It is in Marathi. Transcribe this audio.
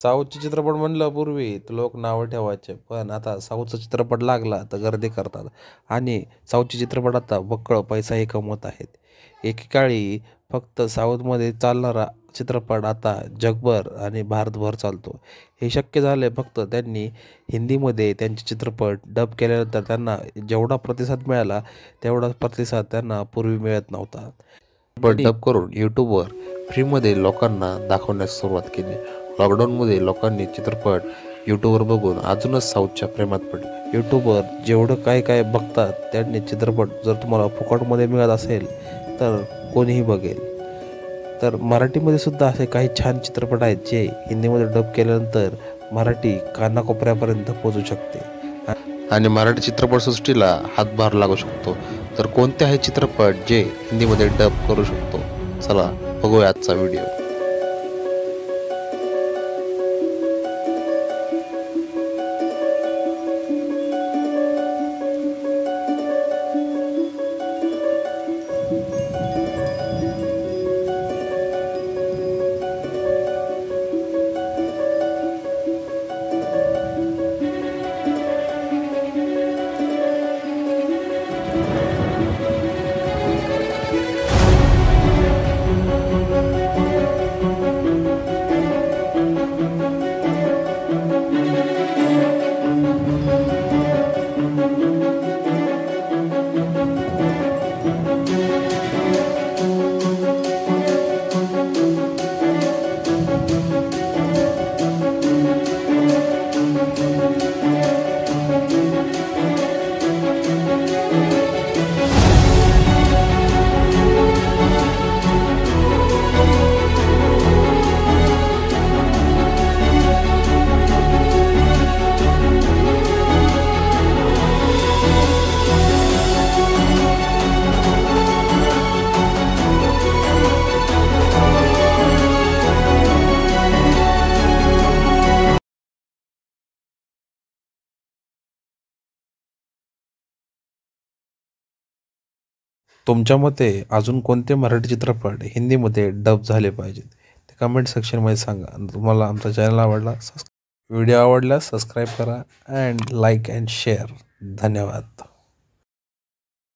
साऊथचे चित्रपट म्हणलं पूर्वी तर लोक नावं ठेवायचे, पण आता साऊथचा चित्रपट लागला तर गर्दी करतात. आणि साऊथचे चित्रपट आता बक्कळ पैसाही कमवत आहेत. एकेकाळी फक्त साऊथमध्ये चालणारा चित्रपट आता जगभर आणि भारतभर चालतो. हे शक्य झाले फक्त त्यांनी हिंदीमध्ये त्यांचे चित्रपट डब केल्यानंतर. त्यांना जेवढा प्रतिसाद मिळाला तेवढा प्रतिसाद त्यांना पूर्वी मिळत नव्हता. चित्रपट डब करून यूट्यूबवर फ्रीमध्ये लोकांना दाखवण्यास सुरुवात केली. लॉकडाऊनमध्ये लोकांनी चित्रपट यूट्यूबवर बघून अजूनच साऊथच्या प्रेमात पडले. यूट्यूबवर जेवढं काय काय बघतात त्यांनी चित्रपट जर तुम्हाला फुकटमध्ये मिळत असेल तर कोणीही बघेल. तर मराठीमध्ये सुद्धा असे काही छान चित्रपट आहेत जे हिंदीमध्ये डब केल्यानंतर मराठी कानाकोपऱ्यापर्यंत पोहोचू शकते आणि मराठी चित्रपटसृष्टीला हातभार लागू शकतो. तर कोणते आहे चित्रपट जे हिंदीमध्ये डब करू शकतो? चला बघूया आजचा व्हिडिओ. तुमच्या मते अजून कोणते मराठी चित्रपट हिंदीमध्ये डब झाले पाहिजेत ते कमेंट सेक्शनमध्ये सांगा. तुम्हाला आमचा चॅनल आवडला, व्हिडिओ आवडल्यास सबस्क्राईब करा अँड लाईक अँड शेअर. धन्यवाद.